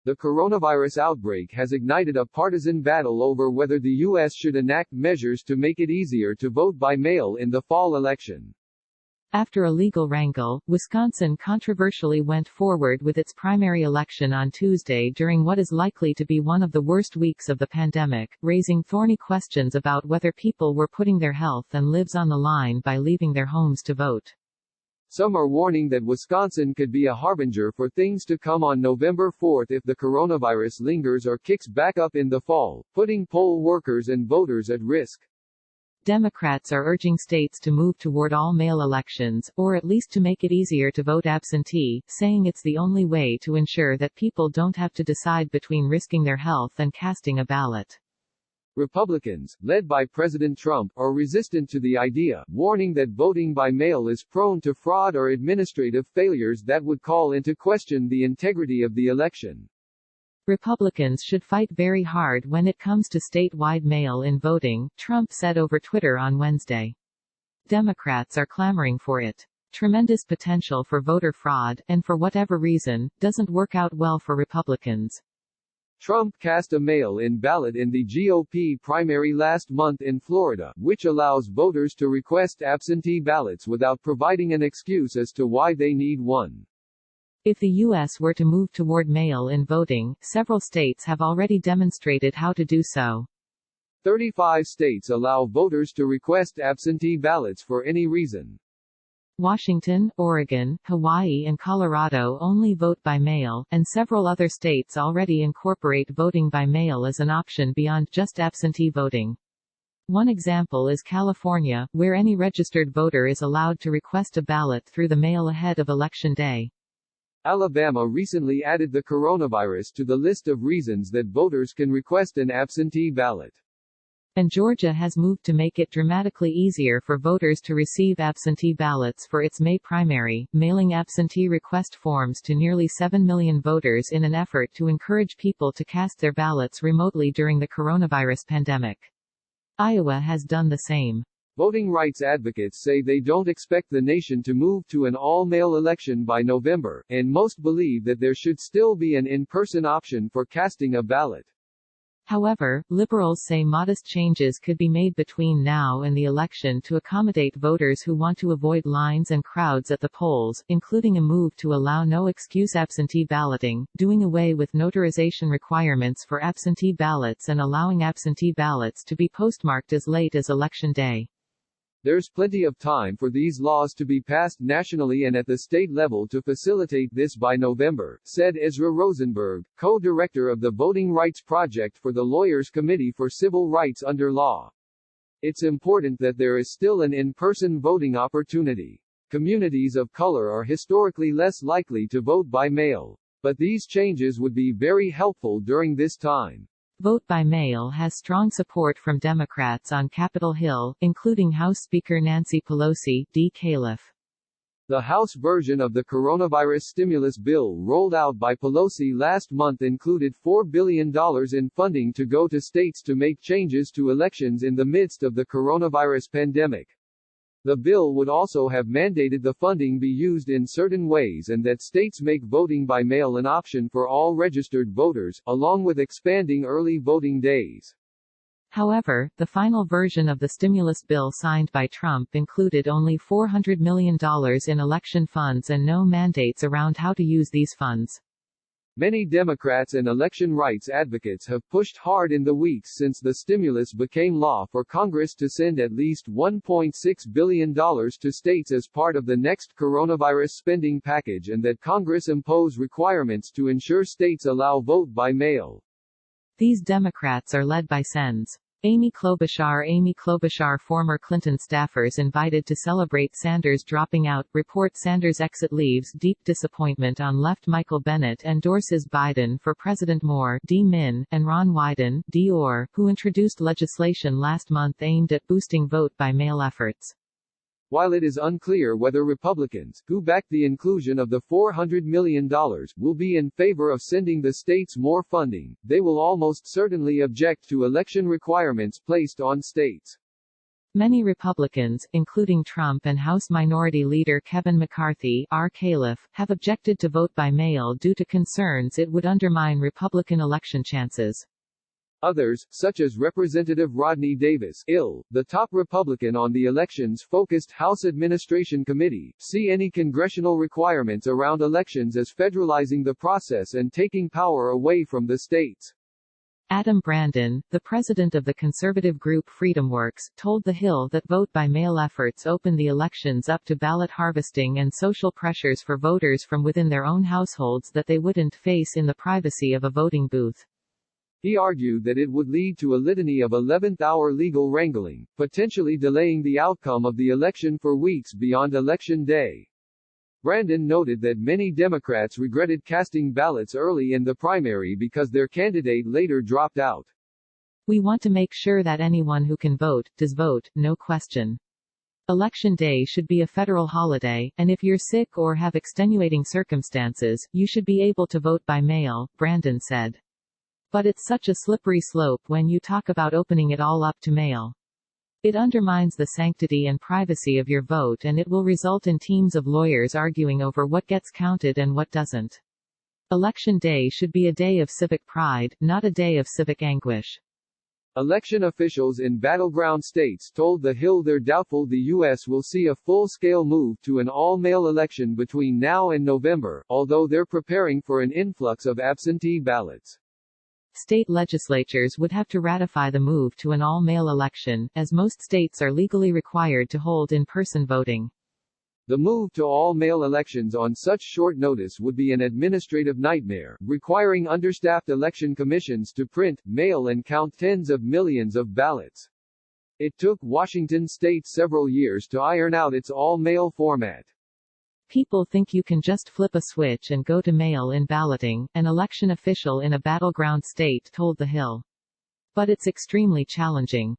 The coronavirus outbreak has ignited a partisan battle over whether the U.S. should enact measures to make it easier to vote by mail in the fall election. After a legal wrangle, Wisconsin controversially went forward with its primary election on Tuesday during what is likely to be one of the worst weeks of the pandemic, raising thorny questions about whether people were putting their health and lives on the line by leaving their homes to vote. Some are warning that Wisconsin could be a harbinger for things to come on November 4 if the coronavirus lingers or kicks back up in the fall, putting poll workers and voters at risk. Democrats are urging states to move toward all-mail elections, or at least to make it easier to vote absentee, saying it's the only way to ensure that people don't have to decide between risking their health and casting a ballot. Republicans, led by President Trump, are resistant to the idea, warning that voting by mail is prone to fraud or administrative failures that would call into question the integrity of the election. Republicans should fight very hard when it comes to statewide mail-in voting, Trump said over Twitter on Wednesday. Democrats are clamoring for it. Tremendous potential for voter fraud, and for whatever reason, doesn't work out well for Republicans. Trump cast a mail-in ballot in the GOP primary last month in Florida, which allows voters to request absentee ballots without providing an excuse as to why they need one. If the U.S. were to move toward mail-in voting, several states have already demonstrated how to do so. 35 states allow voters to request absentee ballots for any reason. Washington, Oregon, Hawaii and Colorado only vote by mail, and several other states already incorporate voting by mail as an option beyond just absentee voting. One example is California, where any registered voter is allowed to request a ballot through the mail ahead of Election Day. Alabama recently added the coronavirus to the list of reasons that voters can request an absentee ballot. And Georgia has moved to make it dramatically easier for voters to receive absentee ballots for its May primary, mailing absentee request forms to nearly 7 million voters in an effort to encourage people to cast their ballots remotely during the coronavirus pandemic. Iowa has done the same. Voting rights advocates say they don't expect the nation to move to an all-mail election by November, and most believe that there should still be an in-person option for casting a ballot. However, liberals say modest changes could be made between now and the election to accommodate voters who want to avoid lines and crowds at the polls, including a move to allow no-excuse absentee balloting, doing away with notarization requirements for absentee ballots and allowing absentee ballots to be postmarked as late as Election Day. There's plenty of time for these laws to be passed nationally and at the state level to facilitate this by November, said Ezra Rosenberg, co-director of the Voting Rights Project for the Lawyers Committee for Civil Rights Under Law. It's important that there is still an in-person voting opportunity. Communities of color are historically less likely to vote by mail. But these changes would be very helpful during this time. Vote by mail has strong support from Democrats on Capitol Hill, including House Speaker Nancy Pelosi, D. Califf. The House version of the coronavirus stimulus bill rolled out by Pelosi last month included $4 billion in funding to go to states to make changes to elections in the midst of the coronavirus pandemic. The bill would also have mandated the funding be used in certain ways and that states make voting by mail an option for all registered voters, along with expanding early voting days. However, the final version of the stimulus bill signed by Trump included only $400 million in election funds and no mandates around how to use these funds. Many Democrats and election rights advocates have pushed hard in the weeks since the stimulus became law for Congress to send at least $1.6 billion to states as part of the next coronavirus spending package and that Congress impose requirements to ensure states allow vote by mail. These Democrats are led by Sens. Amy Klobuchar, former Clinton staffers invited to celebrate Sanders dropping out, report Sanders' exit leaves deep disappointment on left. Michael Bennet endorses Biden for President Moore, D. Min, and Ron Wyden, D. Orr, who introduced legislation last month aimed at boosting vote-by-mail efforts. While it is unclear whether Republicans, who backed the inclusion of the $400 million, will be in favor of sending the states more funding, they will almost certainly object to election requirements placed on states. Many Republicans, including Trump and House Minority Leader Kevin McCarthy, R. Califf, have objected to vote by mail due to concerns it would undermine Republican election chances. Others, such as Representative Rodney Davis, IL, the top Republican on the elections-focused House Administration Committee, see any congressional requirements around elections as federalizing the process and taking power away from the states. Adam Brandon, the president of the conservative group FreedomWorks, told TheHill that vote-by-mail efforts open the elections up to ballot harvesting and social pressures for voters from within their own households that they wouldn't face in the privacy of a voting booth. He argued that it would lead to a litany of 11th-hour legal wrangling, potentially delaying the outcome of the election for weeks beyond Election Day. Brandon noted that many Democrats regretted casting ballots early in the primary because their candidate later dropped out. We want to make sure that anyone who can vote, does vote, no question. Election Day should be a federal holiday, and if you're sick or have extenuating circumstances, you should be able to vote by mail, Brandon said. But it's such a slippery slope when you talk about opening it all up to mail. It undermines the sanctity and privacy of your vote, and it will result in teams of lawyers arguing over what gets counted and what doesn't. Election Day should be a day of civic pride, not a day of civic anguish. Election officials in battleground states told TheHill they're doubtful the U.S. will see a full-scale move to an all-mail election between now and November, although they're preparing for an influx of absentee ballots. State legislatures would have to ratify the move to an all-mail election, as most states are legally required to hold in-person voting. The move to all-mail elections on such short notice would be an administrative nightmare, requiring understaffed election commissions to print, mail and count tens of millions of ballots. It took Washington state several years to iron out its all-mail format. People think you can just flip a switch and go to mail-in balloting, an election official in a battleground state told TheHill. But it's extremely challenging.